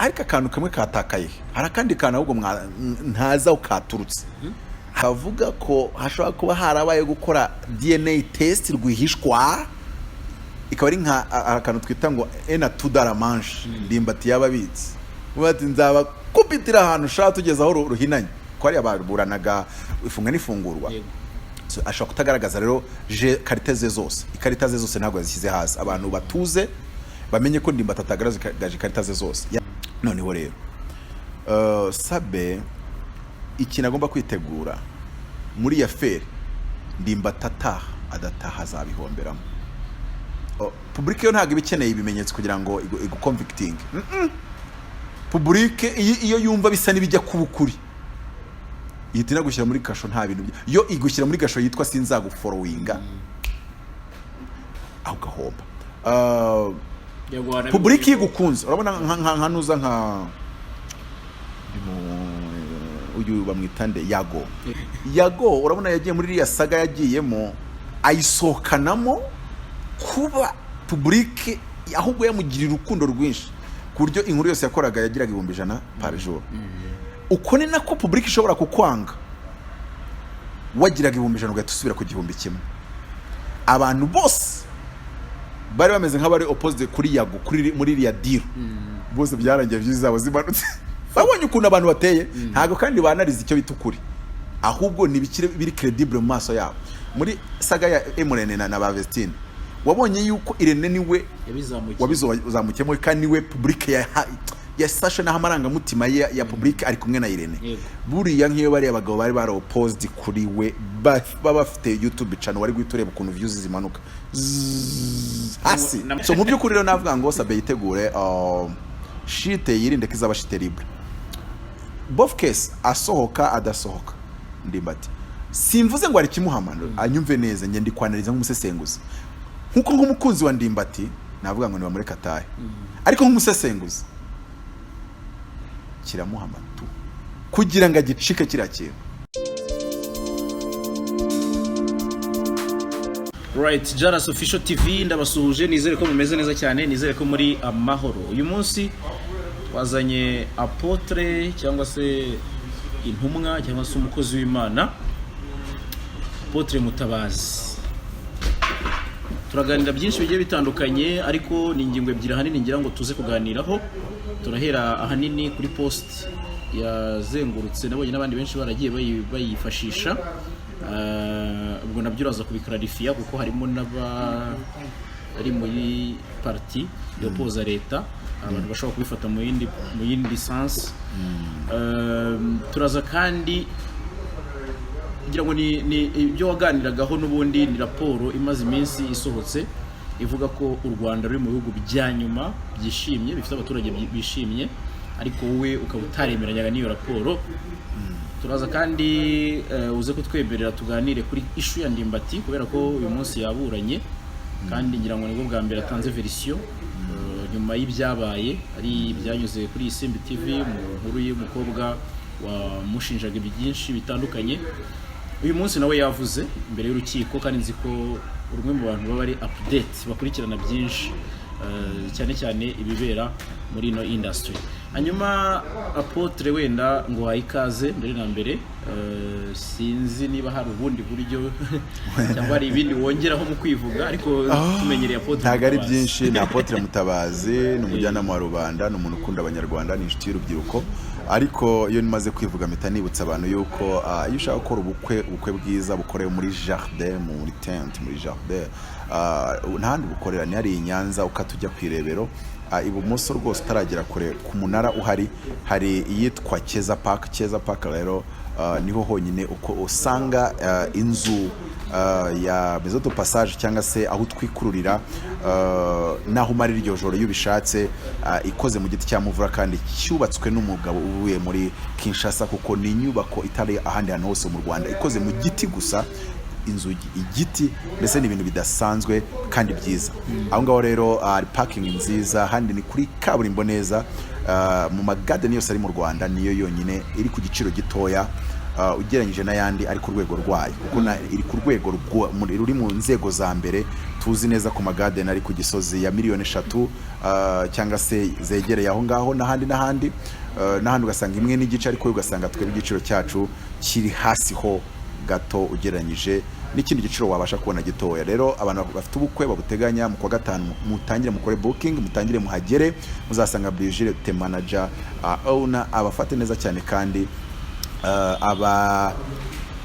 ariko akantu kamwe katakaye harakandi kana ahubwo ntaza ukaturutse havuga ko hashobora kuba harabaye gukora DNA test rwihishwa ikaba ari nka akantu twita ngo ena tudaramanche ndimbati yababitsi bati nzaba kupitira ahantu shaka tugeza aho ruhinanye ko ari ababuranaga ifunga n'ifungurwa so ashaka kutagaragaza rero je karite ze zose ikarita ze zose ntabwo yazishyize hasi abantu batuze bamenye ko ndimbati atagaragaje ikarita ze zose noneho rero Sabe ikintu agomba kwitegura muri ya feri ndimbati adataha azabihomberamo public yo ntago ibikeneye ibimenyetso kugira ngo iguconvicting public iyo yumva bisa nibijya kubukuri yitina gushyira muri kasho nta bintu yo igushyira muri gasho yitwa sinzagufollowinga aho gahomba public igukunze urabona nka nuza nka uyu bamwitande yago urabona yagiye muri iriya saga yagiyemo ayisokanamo kuba public ahubwo yamugirira urukundo rwinshi ku buryo inkuru yose yakoraga yagiraga 100 par jour uko ni nako public ishobora kukwanga wagiraga 100 ugahita usubira ku 100 abantu bose bari bameze nk'abari opposite kuri yago kuri muri iriya deal bose byarangiye byizabo zimanutse babonye ukuntu abantu bateye ntago kandi banariza icyo bitukuri ahubwo nibikire biri credible mu maso yabo muri saga ya MURANTUKA na Bavestine wabonye yuko IRENE niwe wabizamukemo kandi niwe public ya sasha na hamaranga mutima ya public ari kumwe na IRENE buriya nk'iyo bari abagabo bari bara opposed kuri we baba bafite YouTube channel wari guitureba ukuntu views zimanuka hasi so mu byukuri rero navuga ngo Sabe yitegure shite yirinde kizaba shite libre both case asohoka adasohoka ndimbati simvuze ngo ari kimuhamano anyumve neza nge ndi kwanariza nk'umusesenguzi nkuko nk'umukunzi wa ndimbati navuga ngo ni bamureka tahe ariko nk'umusesenguzi kiramuhamatu kugira ngo agicike kirakira right. JALAS official TV ndabasuhuje nizere ko mumeze neza cyane nizere ko muri amahoro uyu munsi wazanye apotre cyangwa se intumwa cyangwa se umukozi w'Imana Apotre Mutabazi turaganira byinshi bigiye bitandukanye ariko ni ingingo ebyiri hanini ngira ngo tuze kuganiraho turahera ahanini kuri post yazengurutse nabonye n'abandi benshi baragiye bayifashisha ubwo nabyo uraza kubiklarifia kuko harimo n'abari muri parti yopoza leta abantu bashobora kubifata mu yindi sense turaza kandi ngira ngo ni ibyo waganiragaho n'ubundi ni raporo imaze iminsi isohotse ivuga ko u Rwanda ruri mu bihugu byanyuma byishimye bifite abaturage bishimye ariko wowe ukaba utaremeranyaga n'iyo raporo turaza kandi uze kutwemerera tuganire kuri issue ya ndimbati kubera ko uyu munsi yaburanye kandi ngira ngo nibwo bwa mbere atanze version nyuma y'ibyabaye ari byanyuze kuri Simbi TV mu nkuru y'umukobwa wamushinjaga byinshi bitandukanye uyu munsi nawe yavuze imbere y'urukiko kandi nzi ko urumwe mu bantu baba ari update bakurikirana byinshi cyane cyane ibibera muri ino industry hanyuma apotre wenda ngo hayikaze mbere na mbere sinzi niba hari ubundi buryo cyangwa ari ibindi wongeraho mu kwivuga ariko tumenyereye apotre ntago ari byinshi na Apotre Mutabazi ni umujyanama wa rubanda ni umuntu ukunda abanyarwanda ni inshuti y'urubyiruko ariko iyo nimaze kwivuga mpita nibutsa abantu yuko iyo ushaka gukora ubukwe bwiza bukorewe muri jardin muri tent muri jardin ntandi bukorera ni hari Nyanza ukatujya kwirebero ibumoso rwose taragera kure ku munara uhari hari iyitwa Keza Park rero niho honyine uko usanga inzu ya Maison de Passage cyangwa se aho twikururira naho mari iryo joro yubishatse ikoze mu giti cya muvura kandi cyubatswe n'umugabo uvuye muri Kinshasa kuko ni inyubako itari ahandi hantu hose mu Rwanda ikoze mu giti gusa inzugi igiti mbese ni ibintu bidasanzwe kandi byiza aho ngaho rero ari parking nziza handi ni kuri kaburimbo neza mu magarden yose ari mu Rwanda niyo yonyine iri ku giciro gitoya ugereranyije n'ayandi ari ku rwego rwayo kuko iri ku rwego ruri mu nzego za mbere tuzi neza ku magarden ari ku Gisozi ya miliyoni 3 cyangwa se zegereye aho ngaho n'ahandi ugasanga imwe n'igice ariko ugasanga twebwe igiciro cyacu kiri hasi ho gato ugereranyije n'ikindi giciro wabasha kubona gitoya. Rero abantu bafite ubukwe babuteganya mu kwa gatanu mutangire mukore booking, mutangire muhagere, muzasanga Brigitte manager owner abafate neza cyane kandi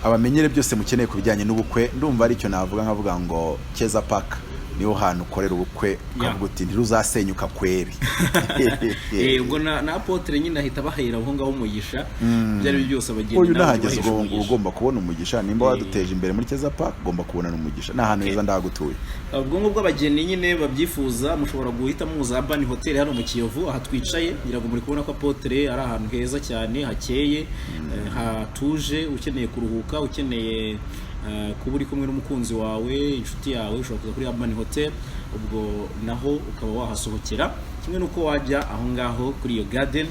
abamenyere byose mukeneye kubijyanye n'ubukwe. Ndumva ari cyo navuga nkavuga ngo Keza Park niho hantu ukorera ubukwe kavuga uti ntiruzasenyuka kweri. Ubwo na apotre nyine ahita bahera aho ngaho umugisha byari byose abageni uyu nahageze ugomba kubona umugisha nimba waduteje imbere muri Keza Park ugomba kubona umugisha n'ahantu heza ndagutuye. Ubwo ngubwo abageni nyine babyifuza mushobora guhita mu Zabani Hotel hano mu Kiyovu aha twicaye ngira ngo muri kubona ko apotre ari ahantu heza cyane hakeye hatuje ukeneye kuruhuka ukeneye kuba uri kumwe n'umukunzi wawe inshuti yawe ushobora kuza kuri Zabani Hotel ubwo naho ukaba wahasohokera kimwe nuko wajya aho ngaho kuri iyo garden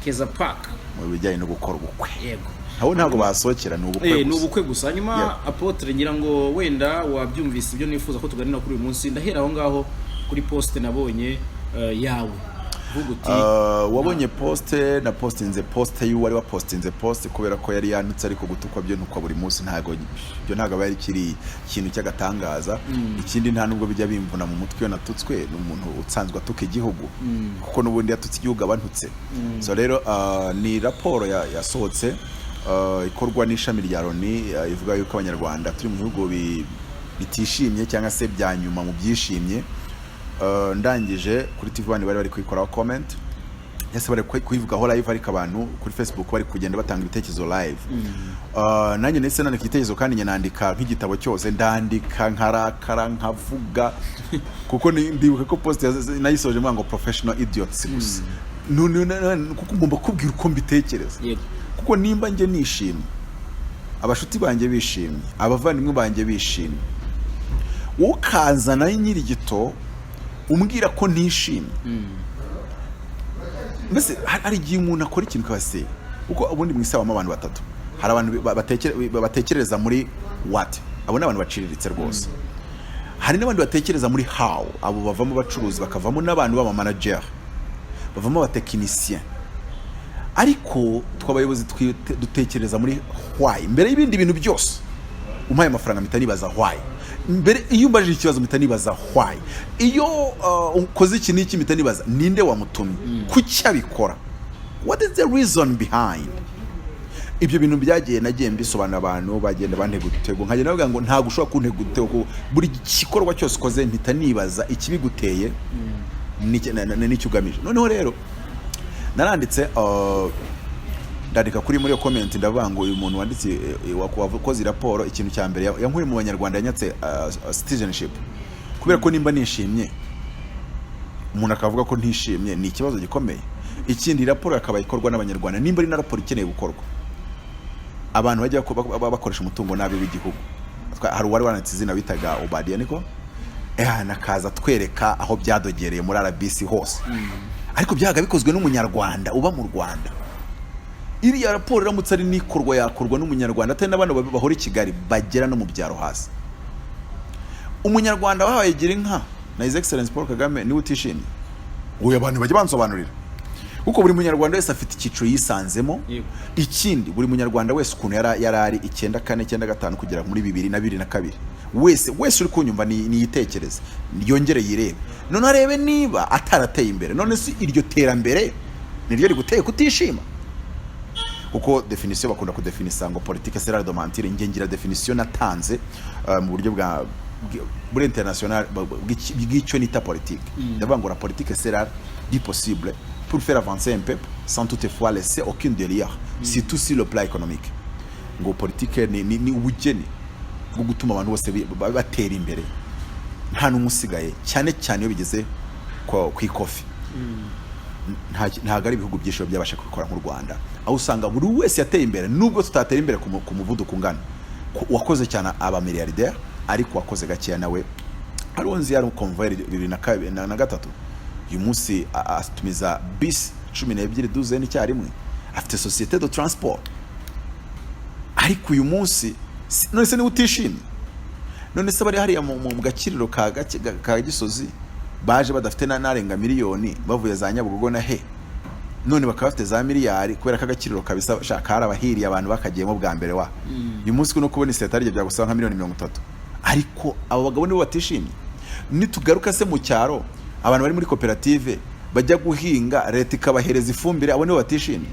Keza Park mu bijyanye no gukora ubukwe. Yego aho ntago basohokera n'ubukwe gusa hanyuma apotre ngira ngo wenda wabyumvise ibyo nifuza ko tuganira kuri uyu munsi ndahera aho ngaho kuri poste nabonye yawe wabonye poste na postinze poste y'uwari wa postinze poste kubera ko yari yanutse ariko gutukwa byo ntukwa buri munsi ntago bari kiri ikintu cy'agatangaza. Ikindi nta nubwo bijya bimvuna mu mutwe yo natutswe n'umuntu utsanzwe atuka igihugu kuko nubundi yatutse igihugu abantutse. So rero ni raporo yasohotse ikorwa n'ishami rya Loni ivuga yuko abanyarwanda turi mu bihugu bitishimye cyangwa se bya nyuma mu byishimye. Ndangije kuri TV1 bari kwikoraho comment yase bari kuyivugaho live ariko abantu kuri Facebook bari kugenda batanga ibitekerezo live. Nanjye nese nane igitekerezo kandi nyanandika nk'igitabo cyose ndandika nkarakara nkavuga kuko ndibuka ko post nayisoje mwango professional idiots gusa kuko ngomba kubwira uko mbitekereza kuko nimba nje nishimye abashuti banjye bishimye abavandimwe banjye bishimye ukazana nyiri gito umbwira ko ntishimye mbese hari igihe umuntu akora ikintu kabase uko ubundi mwisabamo abantu batatu hari abantu batekereza muri what abo n'abantu baciriritse rwose hari n'abandi batekereza muri how abo bavamo bacuruzi bakavamo n'abantu baba manager bavamo abatekinisien ariko twabayobozi dutekereza muri why mbere y'ibindi bintu byose umpaye amafaranga mitanibaza why mbere iyo mbajije ikibazo mitanibaza why iyo ukoze iki n'iki mitanibaza ninde wamutumye kuki abikora what is the reason behind ibyo bintu byagiye nagiye mbisobanura abantu bagenda bantega utego nkagenda bavuga ngo nta gushobora kuntega utego buri gikorwa cyose ukoze ntitanibaza ikibiguteye n'icyo ugamije. Noneho rero naranditse ndandika kuri muri comment ndavuga ngo uyu muntu wanditse wakoze raporo ikintu cya mbere yankuye mu banyarwanda yanyatse citizenship kubera ko nimba nishimye umuntu akavuga ko ntishimye ni ikibazo gikomeye. Ikindi raporo akaba ikorwa n'abanyarwanda nimba ari na raporo ikeneye gukorwa abantu bajya bakoresha umutungo nabi w'igihugu. Hari uwari wananditse izina bitaga Obadia niko nakaza twereka aho byadogereye muri RBC hose ariko byaga bikozwe n'umunyarwanda uba mu Rwanda. Iriya raporo iramutse ari nikorwa yakorwa n'umunyarwanda atari n'abana bahora i Kigali bagera no mu byaro hasi. Umunyarwanda wahaye gira inka na His Excellency Paul Kagame ni utishimye uyu abantu bajya bansobanurira kuko buri munyarwanda wese afite icyiciro yisanzemo. Ikindi buri munyarwanda wese ukuntu yarari 94 95 kugera muri 2022 wese uri kunyumva ni yitekereza yongere yirebe none arebe niba atarateye imbere none si iryo terambere niryo riguteye kutishima kuko definition bakunda kudefinisa ngo politique c'est l'art de mentir. Ngira definition natanze mu buryo bwa buri international bw'icyo nita politique ndavuga ngo la politique c'est l'art du possible pour faire avancer un peuple sans toutefois laisser aucune derrière surtout sur le plan économique. Ngo politique ni ubugeni bwo gutuma abantu bose batera imbere nta n'umusigaye cyane cyane iyo bigeze ku ikofi. Ntago ari ibihugu byinshi byabasha kubikora nk'u Rwanda aho usanga buri wese yateye imbere nubwo tutatera imbere ku muvuduko ungana. Wakoze cyane aba milliardaire ariko wakoze gakeya nawe aronzi yari convoyeur 2023 uyu munsi atumiza bus 12 duzeni cyarimwe afite société de transport ariko uyu munsi none se ni utishimye, none se bari hariya mu gakiriro ka Gisozi baje badafite narenga miliyoni bavuye za Nyabugogo na he, none bakaba bafite za miliyari kubera ko agakiriro kabisa shaka harabahiriye abantu bakagiyemo bwa mbere wa uyu munsi no kubona iseta rye byagusaba nka miliyoni 30, ariko abo bagabo nibo batishimye. Nitugaruka se mu cyaro abantu bari muri koperative bajya guhinga leta ikabahereza ifumbire, abo nibo batishimye.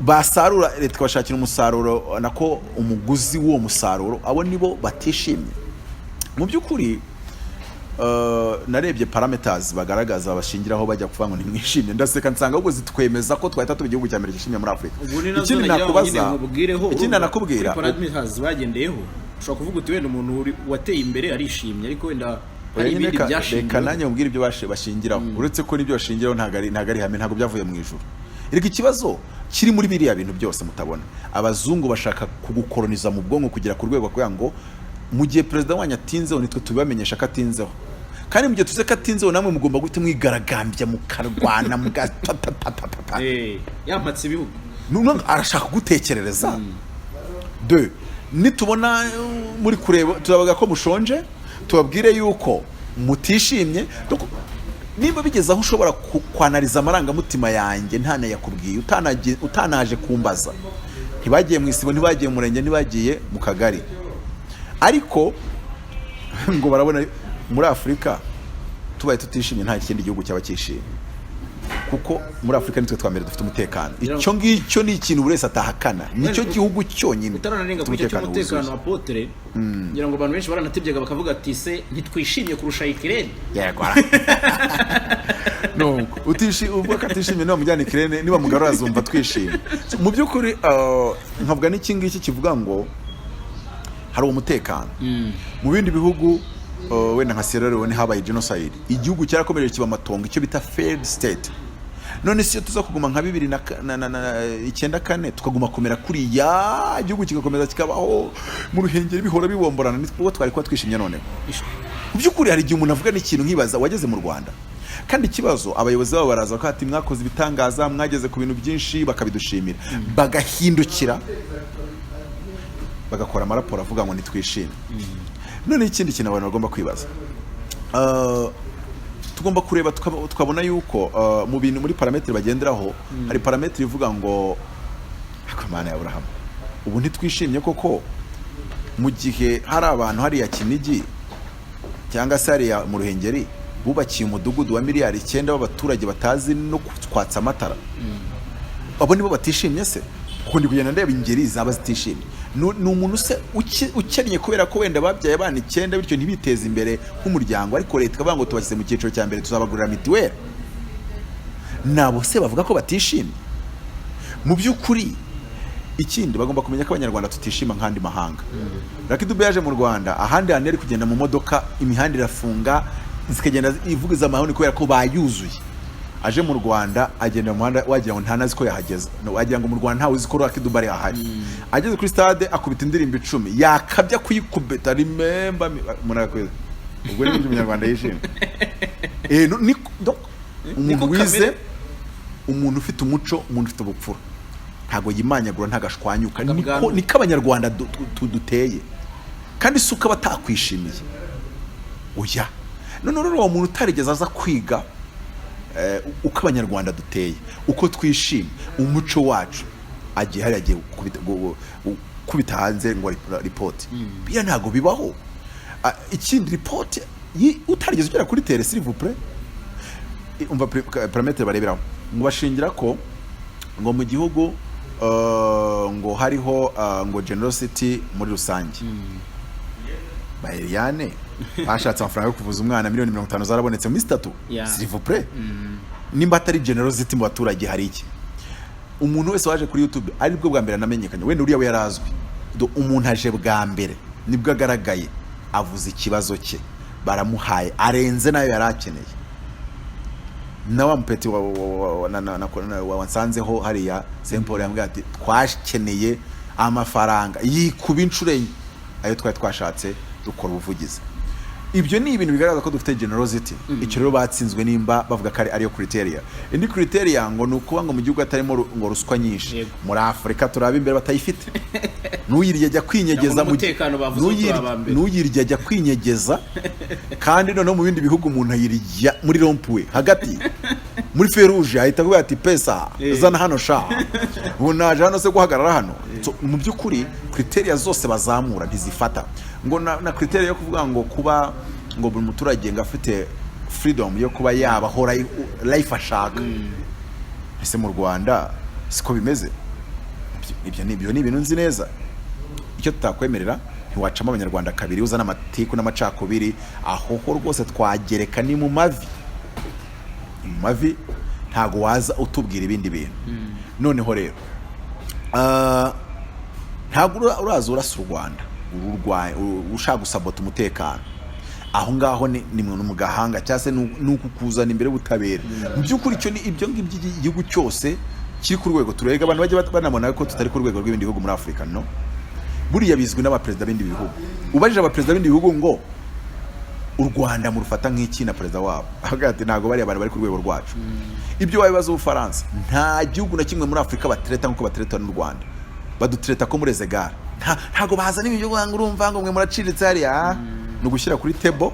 Basarura leta ikabashakira umusaruro nako umuguzi w'uwo musaruro, abo nibo batishimye. Mu by'ukuri narebye parameters bagaragaza bashingiraho bajya kuvuga ngo nimwishimye, ndaseka nsanga ahubwo zitwemeza ko twahita tuba igihugu cya mbere gishimye muri Afrika. Ikindi nakubaza, ikindi nakubwira parameters bagendeyeho ushobora kuvuga uti wenda umuntu wateye imbere arishimye, ariko wenda hari ibindi byashingiye. Reka nanjye mbwira ibyo bashingiraho, uretse ko nibyo bashingiraho ntago ari hamwe, ntago byavuye mu ijuru. Erega ikibazo kiri muri biriya bintu byose mutabona, abazungu bashaka kugukoloniza mu bwonko kugira ku rwego kugira ngo mu gihe president wanyu atinzeho nitwe tubamenyesha ko atinzeho, kandi mu gihe tuze ko atinzeho namwe mugomba guhita mwigaragambya mukarwana mugatatata yampatse ibihugu, none arashaka gutekerereza. De nitubona muri kureba turabaga ko mushonje, tubabwire yuko mutishimye. Niba bigeze aho ushobora kwanariza amarangamutima yanjye ntanayakubwiye, utanaje kumbaza, ntibagiye mu isibo, ntibagiye mu murenge, ntibagiye mu kagari, ariko ngo barabona muri Afrika tubaye tutishimye nta kindi gihugu cyaba cyishimye, kuko muri Afrika nitwe twambere dufite umutekano. Icyo ngicyo ni ikintu buri wese atahakana, nicyo gihugu cyonyine utararenga ku umutekano wa Potere. Ngira ngo abantu benshi baranatibyaga bakavuga ati se ntitwishimye kurusha IRENE. Yego no uvuga ko atishimye no mujyana IRENE, niba mugarura azumva twishimye. Mu by'ukuri nkavuga n'iki ngiki kivuga ngo hari umutekano. Mu bindi bihugu wenda nka Sierra Leone habaye genocide, igihugu cyarakomeje kiba amatongo, icyo bita failed state. None si tuza kuguma nka 2094 tukaguma komera kuri ya igihugu kigakomeza kikabaho mu ruhengeri bihora bibomborana, nitwo twari kwa twishimye. None mu by'ukuri hari igihe umuntu avuga n'ikintu nkibaza, wageze mu Rwanda kandi ikibazo abayobozi babo baraza ko ati mwakoze ibitangaza, mwageze ku bintu byinshi, bakabidushimira, bagahindukira bagakora amaraporo avuga ngo nitwishime. None ikindi kintu abantu bagomba kwibaza, tugomba kureba tukabona yuko mu bintu muri parametre bagenderaho hari parametre ivuga ngo akamana ya Abraham, ubu ntitwishimye koko mu gihe hari abantu hari ya Kinigi cyangwa se hari ya mu Ruhengeri bubakiye umudugudu wa miliyari 9 w'abaturage batazi no kwatsa amatara, abo nibo batishimye se? Kuko ndi kugenda ndeba ingeri zaba zitishimye. Ni umuntu se ukennye kubera ko wenda babyaye abana 9 bityo ntibiteze imbere nk'umuryango, ariko leta kavuga ngo tubashyize mu cyiciro cya mbere tuzabagurira mitiweli, nabo se bavuga ko batishimye? Mu by'ukuri ikindi bagomba kumenya ko abanyarwanda tutishima nk'andi mahanga. Lucky Dube yaje mu Rwanda, ahandi hantu ari kugenda mu modoka imihanda irafunga zikagenda ivugiza amahoni kubera ko bayuzuye. Aje mu Rwanda agenda mu muhanda wagira ngo ntanazi ko yahageze, no wagira ngo mu Rwanda ntawe uzi ko Lucky Dube ari ahari. Ageze kuri stade akubita indirimbo 10 yakabya kuyikubeta rimemba murakweza, ubwo ni umunyarwanda yishimye. Umuntu wize, umuntu ufite umuco, umuntu ufite ubupfura, ntago yimanyagura ntagashwanyuka, niko abanyarwanda duteye, kandi suka batakwishimiye. Oya none rero uwo muntu utarigeze aza kwiga uko abanyarwanda duteye, uko twishimye, umuco wacu, agiye hari agiye kubita hanze ngo report biya ntago bibaho. Ikindi report utarigeze ugera kuri tere s'il vous plaît, umva parametre bareberaho ngo bashingira ko ngo mu gihugu ngo hariho ngo generosity muri rusange. Bayeriane bashatse amafaranga yo kuvuza umwana miliyoni 50 zarabonetse muri statu s'il vous plaît. Nimba atari generosity mu baturage hari iki? Umuntu wese waje kuri YouTube ari bwo bwa mbere namenyekanye, wenda uriya we yarazwi, umuntu aje bwa mbere nibwo agaragaye avuze ikibazo cye, baramuhaye arenze nayo yarakeneye. Na wa mpeti wansanzeho hariya Sempore yambwiye ati twasheneye amafaranga yikuba inshuro enye ayo twari twashatse dukora ubuvugizi. ibyo ni ibintu bigaragaza ko dufite generosity. Icyo rero batsinzwe nimba bavuga ko ariyo criteria. Indi criteria ngo nukuba ngo mu gihugu atarimo ngo ruswa nyinshi. Muri Afrika turaba imbere batayifite. Nuyirye ajya kwinyegeza mu mutekano bavuze turabambere. Nuyirye ajya kwinyegeza kandi no mu bindi bihugu umuntu ayirya muri rompwe hagati muri feruje ahita kuvuga ati pesa zana hano sha unaje hano se guhagarara hano. Mu byukuri criteria zose bazamura ntizifata ngo na criteria yo kuvuga ngo kuba ngo buri muturage ngafite freedom yo kuba yabahora life ashaka. Ese mu Rwanda siko bimeze? Ibyo ni ibintu nzi neza. Icyo tutakwemerera ntiwacamo abanyarwanda kabiri uzana amatiku n'amacakubiri aho rwose twagereka ni mu mavi. Mu mavi ntago waza utubwira ibindi bintu. Noneho rero ntago uraza urasa u Rwanda ushaka gusabota umutekano aho ngaho ni mu gahanga cyase nuko kuzana imbere butabera. Mu byukuri cyo ni ibyo ngibyo igihugu cyose kiri ku rwego turega abantu bajye banabona ko tutari ku rwego rw'ibindi bihugu muri Afrika no. Buriya bizwi n'abaperezida b'indi bihugu. Ubajije abaperezida b'indi bihugu ngo u Rwanda mu rufata nk'iki na perezida wabo hagati ntago bari abantu bari ku rwego rwacu. Ibyo wabibaza ubufaransa nta gihugu na kimwe muri Afrika batereta nkuko batereta n'u Rwanda. Badutereta ko muri Zegar ntago baza n'ibyo ngo urumva ngo mwe muraciritse hariya no gushyira kuri table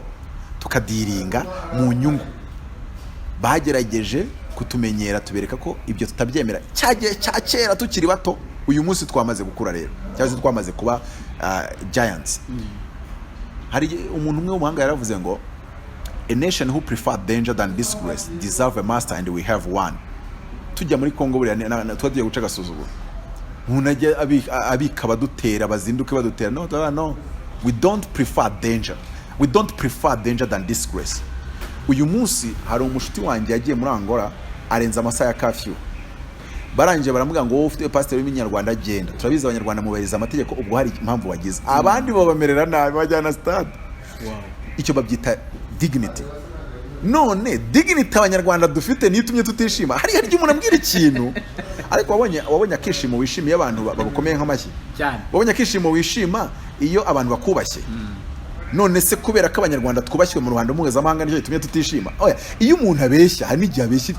tukadiringa mu nyungu. Bagerageje kutumenyera tubereka ko ibyo tutabyemera cyagiye cyakera tukiri bato. Uyu munsi twamaze gukura rero cyangwa twamaze kuba giants. Hari umuntu umwe w'umuhanga yaravuze ngo a nation who prefer danger than disgrace deserve a master and we have one. Tujya muri Kongo buriya twagiye guca gasuzuguro umuntu ajya abika badutera bazinduke badutera no we don't prefer danger than disgrace. Uyu munsi hari umushuti wanjye yagiye muri Angola arenza amasaha ya curfew. Barangije baramuga ngo wowe ufite pastor w'iminyarwanda agenda. Turabiza abanyarwanda mubahiriza amategeko ubwo hari impamvu wagize. Abandi bo bamerera nabi bajyana stade. Icyo babyita dignity. None dignity abanyarwanda dufite nitumye tutishima. Hari umuntu ambwira ikintu ariko wabonye akishimo wishimiye abantu babukomeye nk'amashyi. Wabonye akishimo wishima iyo abantu bakubashye. None se kubera ko abanyarwanda twubashywe mu ruhando mpuzamahanga nicyo gitumye tutishima. Oya iyo umuntu abeshya hari n'igihe abeshya.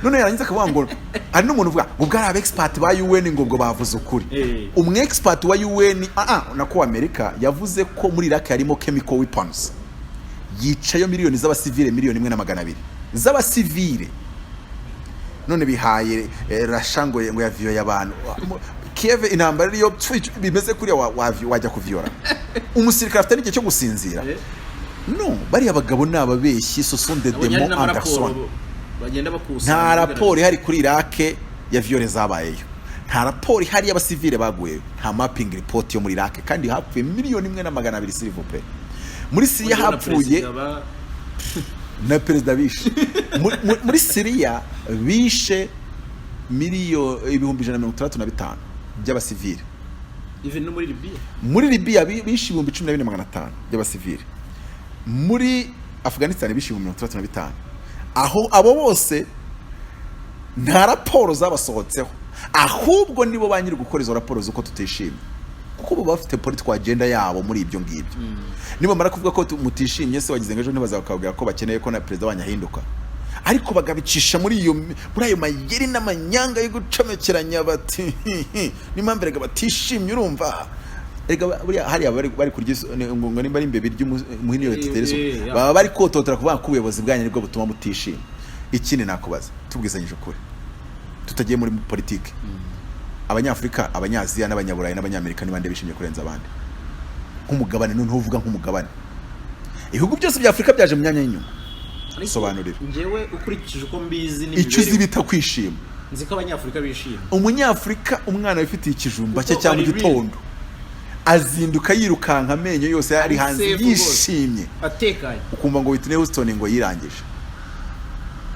None yarangiza akavuga ngo hari n'umuntu uvuga ubwo ari abexpert ba UN ngo ubwo bavuze ukuri. Umwexpert wa UN nako Amerika yavuze ko muri Iraq harimo chemical weapons. Yicayo miliyoni z'abasivile miliyoni 1.200 z'abasivile. None bihaye rashango ngo yaviyo y'abantu. Kiev intambara yo bimeze kuri wajya kuvyora. Umusirikare afite n'igihe cyo gusinzira. No bari abagabo n'ababeshyi so sont des démons en personne. Nta raporo ihari kuri Iraq ya viole zabayeyo. Nta raporo ihari y'abasivile baguye. Nta mapping report yo muri Iraq kandi hapfuye miliyoni 1.200 s'il vous plaît. Muri Syria hapfuye na perezida bishe. Muri Syria bishe ibihumbi 165 by'abasivile. Even no muri Libya. Muri Libya bishe ibihumbi 12,500 by'abasivile. Muri Afghanistan bishe ibihumbi 35. Aho abo bose nta raporo zabasohotseho ahubwo nibo banyiri gukora izo raporo zuko tutishimye kuko bo bafite political agenda yabo muri ibyo ngibyo. Nibo mara kuvuga ko mutishimye se wagize ngejo ntibazakabwira ko bakeneye ko na president wanyahinduka ariko bagabicisha muri ayo mayeri n'amanyanga yo gucomekeranya bati nimambere batishimye urumva ega buriya hari bari kurya ngo nimba ari imbebe ry'umuhini yo teterezo baba bari kototera kuvuga ko ubuyobozi bwanyu nibwo butuma mutishima. Ikindi nakubaza tubwizanyije ukuri tutagiye muri politike abanyafrika abanyaziya n'abanyaburayi n'abanyamerika nibande bishimye kurenza abandi nk'umugabane none uvuga nk'umugabane. Ibihugu byose bya Afrika byaje mu myanya y'inyuma. Sobanurira ngewe ukurikije uko mbizi ni icyo zibita kwishima. Nzi ko abanyafrika bishima. Umunyafrika umwana wifitiye ikijumba cye cyangwa igitondo azinduka yirukanka amenyo yose yari hanze yishimye atekanye ukumva ngo Whitney Houston ngo yirangije.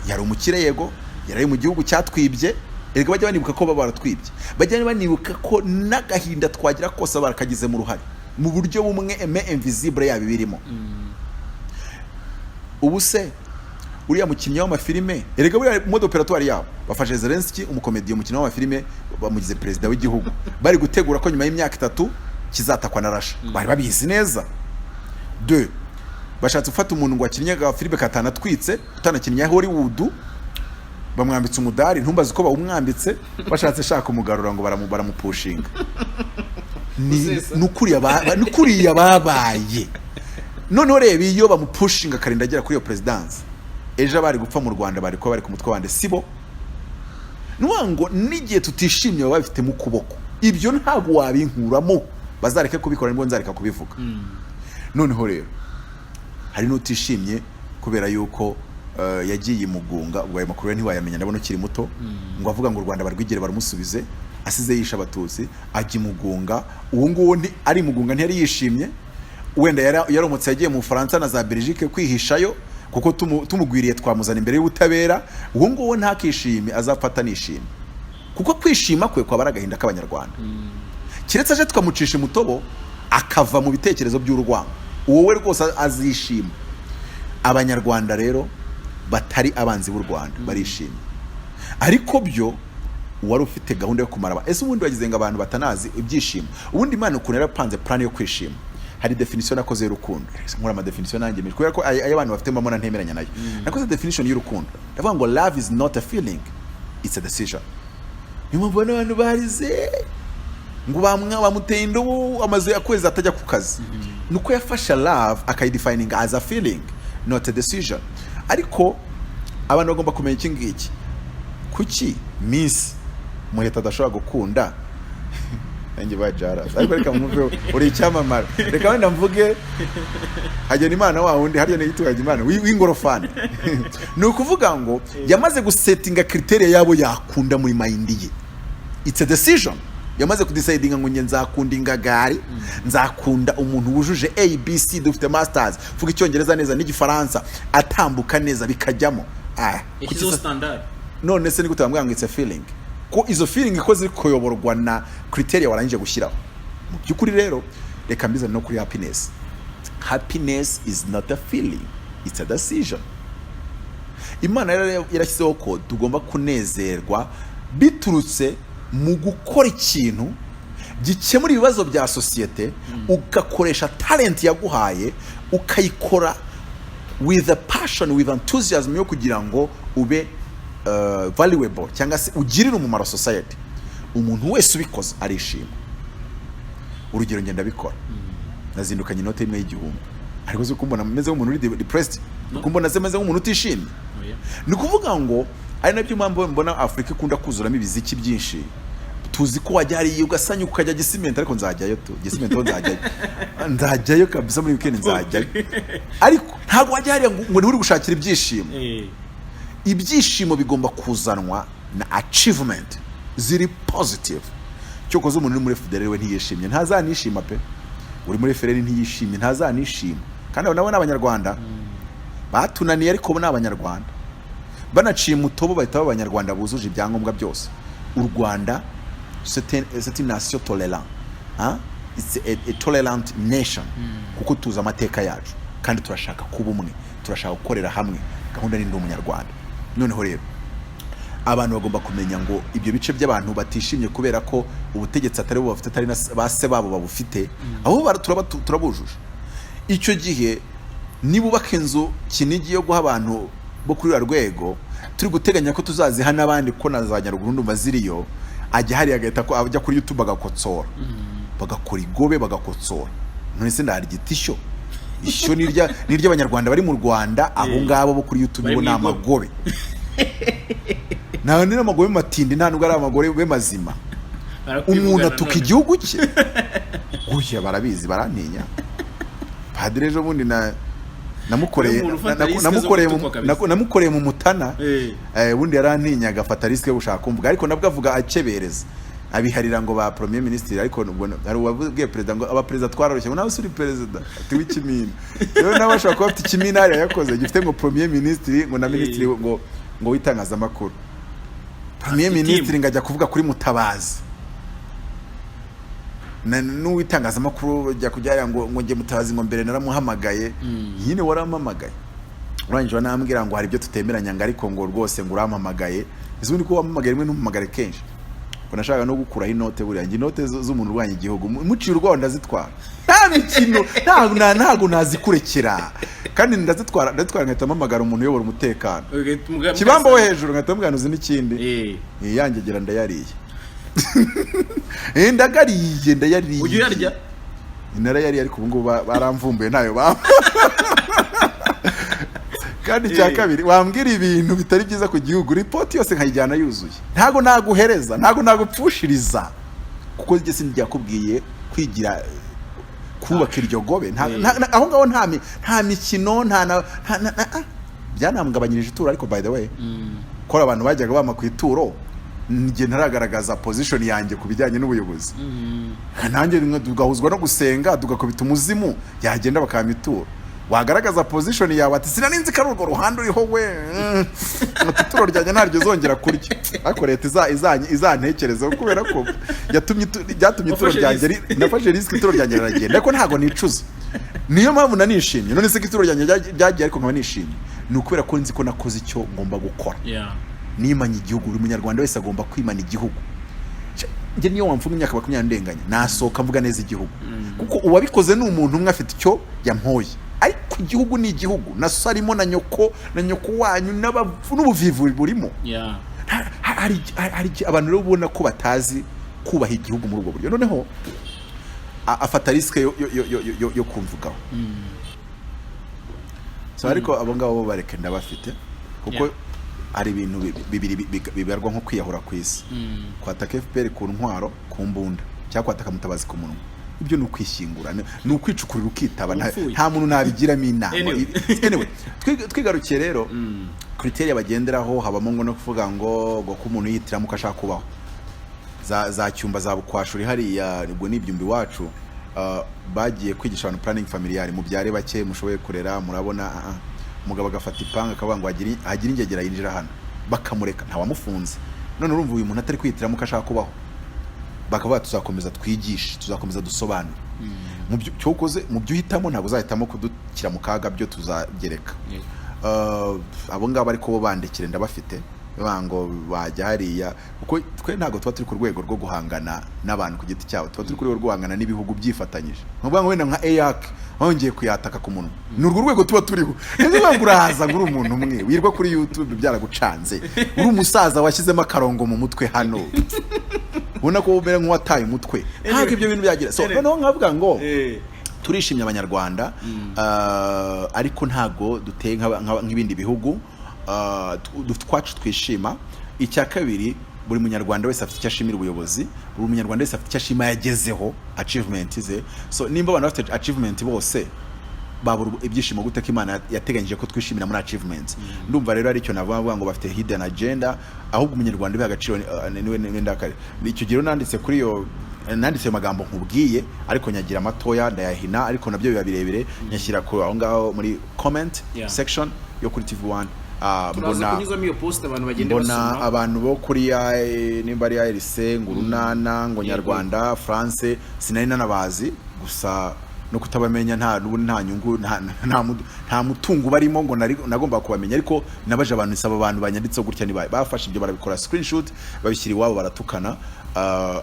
Yari umukire yego yari mu gihugu cyatwibye erega bajya banibuka ko baratwibye bajya banibuka ko n'agahinda twagira kose barakagize mu ruhare mu buryo bumwe invisible yabibirimo. Ubu se uriya mukinnyi w'amafilime erega buriya mode operatoire yabo bafashe Zelensky umukomediye umukinnyi w'amafilime bamugize perezida w'igihugu bari gutegura ko nyuma y'imyaka 3 kizatakwa na Russia. Bari babizi neza. 2 bashatse ufata umuntu ngo akinnye ga Philippe Katana twitse utanakinnye Hollywood bamwambitse umudari ntumbaze uko bawumwambitse bashatse shaka umugarura ngo baramupushinga nukuri yababaye none reba iyo bamupushinga karinda agera kuri yo presidence ejo bari gupfa mu Rwanda bari ko bari ku mutwe wande sibo nwango nigiye tutishimye babifite mu kuboko ibyo ntago wabinkuramo bazareke kubikora ngo nzareka kubivuga noneho rero hari n'utishimye kubera yuko yagiye imugunga ubwo ayo makuru ntiwayamenya ndabona ukiri muto ngo avuga ngo u Rwanda barwigere barumusubize asize yisha abatutsi ajya imugunga uwo nguwo ari imugunga ntiyari yishimye wenda yaromotse yagiye mu Faransa na za Belgique kwihishayo kuko tumugwiriye twamuzana imbere y'ubutabera uwo nguwo ntakishime azafata nishime kuko kwishima kwe kwa baragahinda k'abanyarwanda kiretse aje tukamucisha mutobo akava mu bitekerezo by'urwango uwo we rwose azishima abanyarwanda rero batari abanzi b'u Rwanda barishimye ariko byo wari ufite gahunda yo kumara ese ubundi wagize ngo abantu batanazi ibyishimo ubundi Imana ukuntu yarapanze plan yo kwishima hari definition nakoze y'urukundo nkora ama definition nanjye kubera ko abantu bafite mbamona ntemeranya nayo nakoze definition y'urukundo ndavuga ngo love is not a feeling it's a decision nimubona abantu barize ngo bamuteye indobo amaze yakwezi atajya ku kazi nuko yafasha love akayidefining as a feeling not a decision ariko abantu bagomba kumenya iki ngiki kuki miss muheta adashobora gukunda nanjye ba JALAS ariko reka muve uri icyamamara reka wenda mvuge hajya Imana wa wundi hariya nitwaje Imana w'ingorofani ni ukuvuga ngo yamaze gusettinga criteria yabo yakunda muri mind ye it's a decision yamaze kudecidinga ngo nzakunda ingagari nzakunda umuntu wujuje ABC dufite masters vuga icyongereza neza n'igifaransa atambuka neza bikajyamo ikizo standard none se nigute bambwira ngo it's a feeling ko izo feeling iko ziri kuyoborwa na criteria warangije gushyiraho mu byukuri rero reka mbize no kuri happiness is not a feeling it's a decision Imana yarashyizeho ko tugomba kunezerwa biturutse mu gukora ikintu gikemura ibibazo bya societe ugakoresha talent yaguhaye ukayikora with a passion with enthusiasm yo kugira ngo ube valuable cyangwa se ugirira umumaro society umuntu wese ubikoze arishima urugero ngenda bikora nazindukanye inote imwe y'igihumbi ariko zo kumbona meze nk'umuntu uri depressed kumbona zemeze nk'umuntu utishimye ni kuvuga ngo ari nabyo mpamvu mbona Afrika ikunda kuzuramo ibiziki byinshi tuzi ko wajya hariya ugasanya ukajya Gisimenti ariko nzajyayo Gisimenti nzajyayo kabisa muri weekend nzajyayo ariko ntabwo wajya hariya ngo uri gushakira ibyishimo ibyishimo bigomba kuzanwa na achievement ziri positive cyo koze umuntu uri muri FDL we ntiyishimye ntazanishima pe uri muri FDL ntiyishimye ntazanishima kandi nabo n'abanyarwanda batunaniye ariko bo n'abanyarwanda banaciye mutobo bahita b'abanyarwanda buzuje ibyangombwa byose u Rwanda c'est une nation tolérante it's a tolerant nation kuko tuza amateka yacu kandi turashaka kuba umwe turashaka gukorera hamwe gahunda n'indi umunyarwanda noneho rero abantu bagomba kumenya ngo ibyo bice by'abantu batishimye kubera ko ubutegetsi atari bo bafite atari base babo babufite aho turabujuje icyo gihe nibubaka inzu kinigi yo guha abantu bo kuri rwego turi guteganya ko tuzaziha n'abandi ko nazanyaruguru ndumva ziriyo ajya hari agahita ko ajya kuri YouTube agakotsora bagakora igobe bagakotsora none se ndarigitishyo ishyo nirya abanyarwanda bari mu Rwanda abo ngabo bo kuri YouTube bo namagobe naho ni amagobe matindi nta nubwo ari amagore be mazima umuntu atuka igihugu cye gushya barabizi barantinya padre ejo bundi namukoreye mu Mutana bundi yarantinya agafata risk yo gushaka kumvuga ariko nabwo avuga akebereza abiharira ngo ba premier ministre ariko hari ubabwiye president ngo aba president twararushye ngo nawe suri president ati w'ikimina rero nabashaka kuba afite ikimina ari yakoze gifite ngo premier ministre ngo na ministre ngo witangaza amakuru premier ministre ngajya kuvuga kuri Mutabazi n'uwitangaza amakuru jya kujya ngo nge Mutabazi ngo mbere naramuhamagaye nyine warampamagaye urangije nambwira ngo hari ibyo tutemeranya ngo ariko ngo rwose ngo urampamagaye izundi ko wampamagaye rimwe n'umpamagare kenshi ko nashaka no gukuraho inote buriya ngi inote z'umuntu urwanya igihugu muciro rwaho ndazitwara nta mikino ntago nazikurekera kandi ndazitwara nkahita mpamagara umuntu uyobora umutekano kibamba wo hejuru nkahita mubwanuzi n'ikindi yangegera ndayariye ndayariye ujye uyarya narayariye ariko ubu ngubu baramvumbuye ntayo bampa kandi cya kabiri wambwira ibintu bitari byiza ku gihugu report yose nkayijyana yuzuye ntago naguhereza ntago nagupfushiriza kuko njye sindyakubwiye kwigira kubaka iryo gobe aho ngaho nta mikino byanamugabanyirije ituro ariko by the way ko abantu bajyaga bama ku ituro njye ntaragaragaza position yanjye ku bijyanye n'ubuyobozi nanjye tugahuzwa no gusenga tugakubita umuzimu yagenda bakama ituro wagaragaza position yawe ati sinaninzi ko ari urwo ruhande uriho we ituro ryanjye ntaryo zongera kurya ariko leta izantekerezaho kubera ko byatumye ituro ryanjye nafashe risk ituro ryanjye riragenda ariko ntago nicuza niyo mpamvu nanishimye none se ituro ryanjye ryagiye ariko nkaba nishimye ni ukubera ko nzi ko nakoze icyo ngomba gukora nimanye igihugu buri munyarwanda wese agomba kwimana igihugu njye niyo wamfunga imyaka 20 ndenganya nasohoka mvuga neza igihugu kuko uwabikoze ni umuntu umwe afite icyo yampoye ariko igihugu ni igihugu nasarimo na nyoko wanyu n'ubuvivu burimo hari abantu rero ubona ko batazi kubaha igihugu muri ubwo buryo noneho afata risk yo kumvugaho so ariko abo ngabo bareke ndabafite kuko hari ibintu bibiri bibarwa nko kwiyahura kw'isi kwataka FPR ku ntwaro ku mbunda cyangwa kwataka mutabazi ku munwa ibyo n'ukwishyingura n'ukwicukurira ukitaba nta muntu nabigiramo inama anyway twigarukiye rero criteria bagenderaho habamo ngo no kuvuga ngo ko umuntu yitiramo ukashaka kubaho za cyumba za bukwashuri hariya nibwo n'ibyumbi wacu bagiye kwigisha abantu planning familiar mu byare bake mushoboye kurera murabona umugabo agafata ipanga akavuga ngo hagira ingegera yinjira hano bakamureka ntawamufunze none urumva uyu muntu atari kwitiramo ukashaka kubaho bakavuga tuzakomeza twigishe tuzakomeza dusobanura mu byo cyokoze mu byo uhitamo ntabwo uzahitamo kudukira mu kaga byo tuzagereka abo ngabo ariko bo bandikire ndabafite bango bajya hariya kuko twe ntago tuba turi ku rwego rwo guhangana n'abantu ku giti cyabo tuba turi ku rwego rwo guhangana n'ibihugu byifatanyije nkuvuga ngo wenda nka EAC hongeye kuyataka ku munwa ni urwo rwego tuba turiho niba ngurahaza nguri umuntu umwe wirwa kuri YouTube byaragucanze uri umusaza washyizemo akarongo mu mutwe hano ubona ko ubera nk'uwataye umutwe ntabwo ibyo bintu byagira so noneho nkavuga ngo turishimye abanyarwanda ariko ntago duteye nk'ibindi bihugu twacu twishima icya kabiri buri munyarwanda wese afite icyo ashimira ubuyobozi buri munyarwanda wese afite icyo ashima yagezeho achievement ze so nimba abantu bafite achievement bose babura ibyishimo gute ko Imana yateganyije ko twishimira muri achievements ndumva rero ari cyo navuga ngo bafite hidden agenda ahubwo umunyarwanda biha agaciro niwe ndakare icyo giro nanditse kuri yo nanditse magambo nkubwiye ariko nyagira amatoya ndayahina ariko nabyo biba birebire nyashyira ko aho ngaho muri comment section yo kuri TV1 mbona abantu bo kuri nimba ari ARC ngurunana ngo Nyarwanda France sinari nanabazi gusa no kutabamenya nta nyungu nta mutungo barimo ngo nagomba kubamenya ariko nabaje abantu isaba abantu banyanditse gutya nibaye bafashe ibyo barabikora screenshot babishyira iwabo baratukana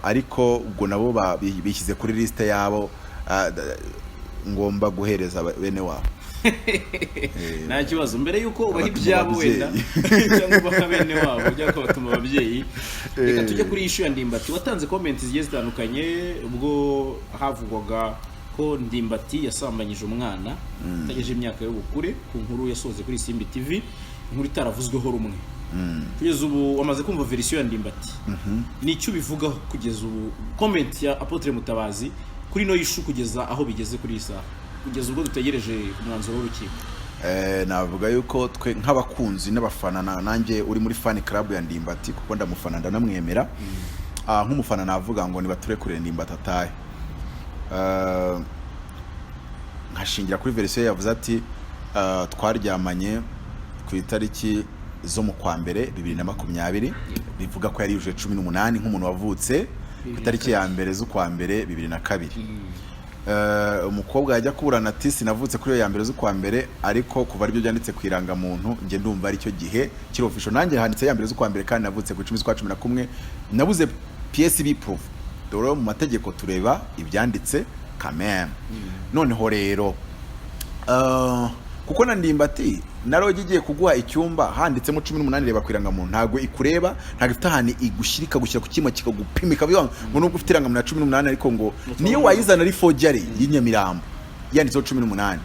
ariko ubwo nabo bishyize kuri liste yabo ngomba guhereza bene wabo nta kibazo mbere yuko ubaha ibyabo wenda cyangwa ubaha bene wabo byako batuma ababyeyi reka tujye kuri issue ya Ndimbati watanze comments zigiye zitandukanye ubwo havugwaga ko Ndimbati yasambanyije umwana utageje imyaka y'ubukure ku nkuru yasoze kuri Simbi TV inkuru itaravuzweho rumwe kugeza ubu wamaze kumva version ya Ndimbati nicyo bivugaho kugeza ubu comment ya Apotre Mutabazi kuri no issue kugeza aho bigeze kuri isa kugeza ubwo dutegereje umwanzuro w'urukiko navuga yuko twe nk'abakunzi n'abafana nanjye uri muri fan club ya Ndimbati kuko ndamufana ndanamwemera nk'umufana navuga ngo nibature kure Ndimbati ataye nkashingira kuri version yavuze ati twaryamanye ku itariki zo mu kwa mbere 2020 bivuga ko yari yuje 18 nk'umuntu wavutse ku itariki ya mbere zo kwa mbere 2002 umukobwa yajya kuburana ati sinavutse kuri yo ya mbere zo kwa mbere ariko kuva aribyo byanditse kwiranga muntu nge ndumva ari cyo gihe kiri official nanjye handitse ya mbere zo kwa mbere kandi navutse ku 10 kwa 11 nabuze PSB proof dore mu mategeko tureba ibyanditse kameme noneho rero kuko na Ndimbati naroge igiye kuguha icyumba handitsemo 18 reba kwiranga muntu ntago ikureba ntago ifite ahani igushyirika gushyira ku kima kikagupimika biyo ngo nubwo ufite iranga mu 18 ariko ngo niyo wayizana ari forgery y'inyamirambo yanditseho 18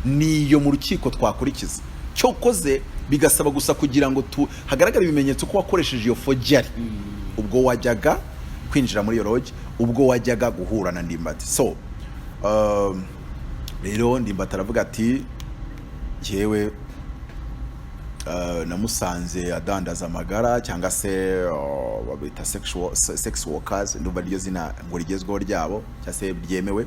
niyo mu rukiko twakurikiza cyokoze bigasaba gusa kugira ngo hagaragara ibimenyetso ko wakoresheje iyo forgery ubwo wajyaga kwinjira muri iyo lodge ubwo wajyaga guhura na Ndimbati so rero Ndimbati aravuga ati yewe namusanze adandaza amagara cyangwa se babita sex workers ndumva ryo zina ngo rigezweho ryabo cyangwa se byemewe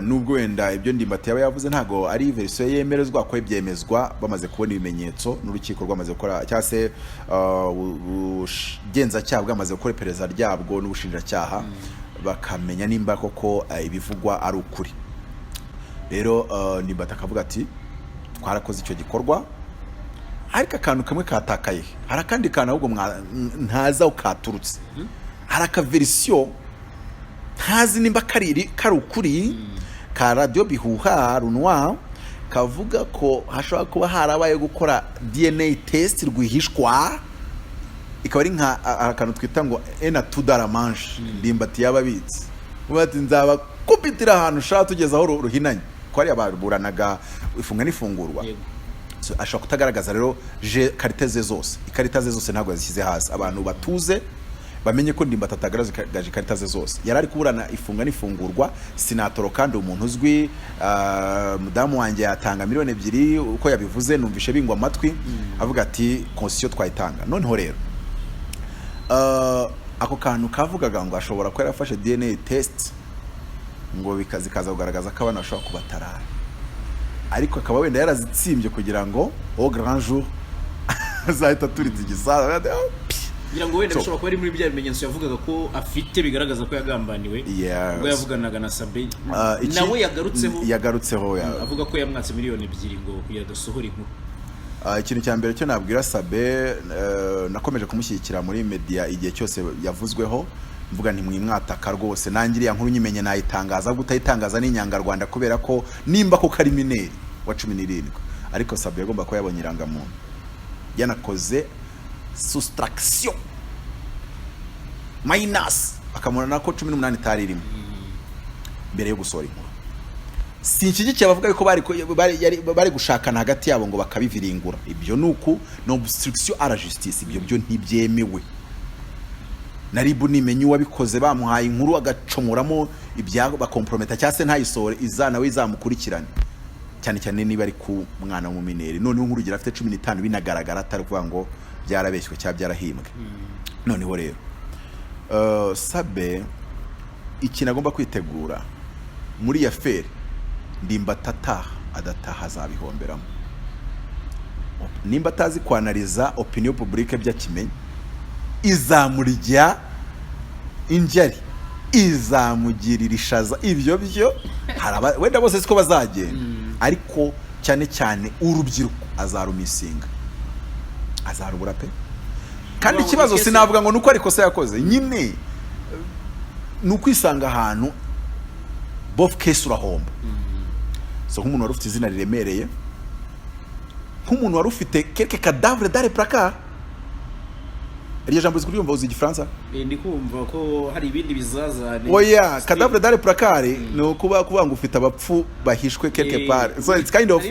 nubwo wenda ibyo Ndimbati yaba yavuze ntago ari version yemerezwa ko ibyemezwa bamaze kubona ibimenyetso n'urukiko rwamaze gukora cyangwa se ubugenzacyaha bwamaze gukora iperereza ryabwo n'ubushinjacyaha bakamenya nimba koko ibivugwa ari ukuri rero Ndimbati akavuga ati twarakoze icyo gikorwa ariko akantu kamwe katakaye harakandi kana ahubwo ntaza ukaturutse haraka version ntazi nimba kari ukuri ka radio bihuha runwa kavuga ko hashobora kuba harabaye gukora DNA test rwihishwa ikaba ari nka akantu twita ngo ena tudaramange Ndimbati yababitse ubati nzaba kupitira ahantu shaka tugeza aho ruhinanye ko ari ababuranaga ifunga n'ifungurwa so ashaka kutagaragaza rero karite ze zose ikarita ze zose ntabwo yazishyize hasi abantu batuze bamenye ko Ndimbati atagaragaje ikarita ze zose yarari kuburana ifunga n'ifungurwa sinatoro kandi umuntu uzwi mudamu wanjye yatanga miliyoni 2 uko yabivuze numvishe bingwa amatwi avuga ati constitution twayitanga noneho rero ako kantu kavugaga ngo ashobora ko yarafashe DNA test ngo bikaza kugaragaza ko abana bashobora kubatarara ariko akaba wenda yarazitsimbye kugira ngo au grand jour azahita turitse igisara ngira ngo wenda bishobora kuba ari muri bya bimenyetso yavugaga ko afite bigaragaza ko yagambaniwe ubwo yavuganaga na Sabin nawe yagarutseho avuga ko yamwatse miliyoni 2 ngo yadasohora inkuru ikintu cya mbere cyo nabwira Sabin nakomeje kumushyigikira muri media igihe cyose yavuzweho mvuga nti mwimwataka rwose nangiriye nkuru nyimenye nayitangaza gutayitangaza n'inyanga Rwanda kubera ko nimba ko karimineri wa 17 ariko Sabin yagomba ko yabonye irangamuntu yanakoze soustraction minus akamona nako 18 taririmo mbere yo gusora inkuru sinshyigikiye abavuga yuko bari gushakana hagati yabo ngo bakabiviringura ibyo nuko no obstruction à la justice ibyo byo ntibyemewe naribu nimenye wabikoze bamuhaye inkuru agacomoramo ibyago bakomprometa cyase ntayisore izana we izamukurikirana cyane cyane niba ari ku mwana w'umumineri none inkuru gira afite 15 binagaragara atari kuvuga ngo byarabeshywe cyangwa byarahimbwe noneho rero Sabin iki nagomba kwitegura muri ya feri Ndimbati adataha azabihomberamo nimba atazi kwanaliza opinion publique by'akimenye izamurya injari izamugirira ishaza ibyo byo wenda bose siko bazagenda ariko cyane cyane urubyiruko azarumisinga azarubura pe kandi ikibazo sinavuga ngo nuko ariko se yakoze nyine nukwisanga ahantu both case urahomba so nk'umuntu wari ufite izina riremereye nk'umuntu wari ufite quelque cadavre dans les placards Ariya jambo zikuri uzi igifaransa ndi kumva ko hari ibindi bizaza oya cadavre dans les placards no kuba ngo ufite abapfu bahishwe quelque part so it's kind of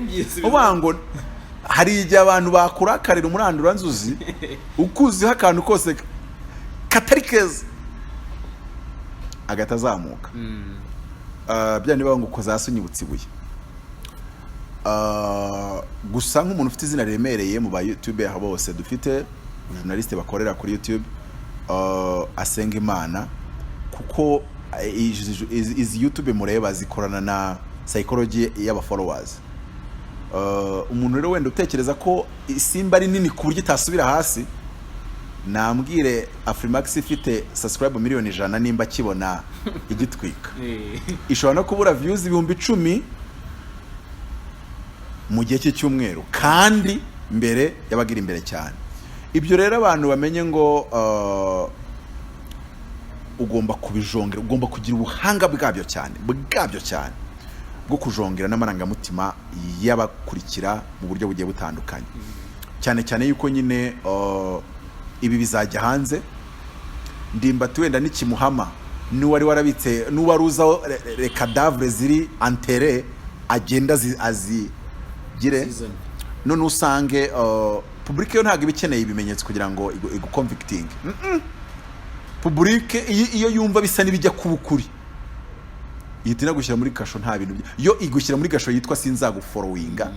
ubango hari igihe abantu bakurakarira umurandura nzuzi ukuzi hakantu kose katarikeza agatazamuka byane baba ngo kozasunyibutse ibuye gusa nk'umuntu ufite izina remereye mu ba YouTube bose dufite journaliste bakorera kuri YouTube asenga Imana kuko izi YouTube mureba zikorana na psychology y'aba followers umuntu rero wenda utekereza ko isimba ari nini ku buryo itasubira hasi nambwire Afrimax ifite subscribe miliyoni 100 nimba kibona igitwika ishobora no kubura views 10,000 mu gihe cy'icyumweru kandi mbere yabagira imbere cyane ibyo rero abantu bamenye ngo ugomba kubijongera, ugomba kugira ubuhanga bwabyo cyane bwo kujongera n'amarangamutima y'abakurikira mu buryo bugiye butandukanye, cyane cyane yuko nyine ibi bizajya hanze. Ndimbati wenda n'ikimuhama n'uwari warabitse n'uwari uzaho cadavre ziri enterré agenda azigire, none usange public yo ntago ibikeneye ibimenyetso kugira ngo iguconvicting. Public iyo yumva bisa n'ibijya kubukuri yitina gushyira muri kasho, nta bintu yo igushyira muri gasho yitwa sinzagufollowinga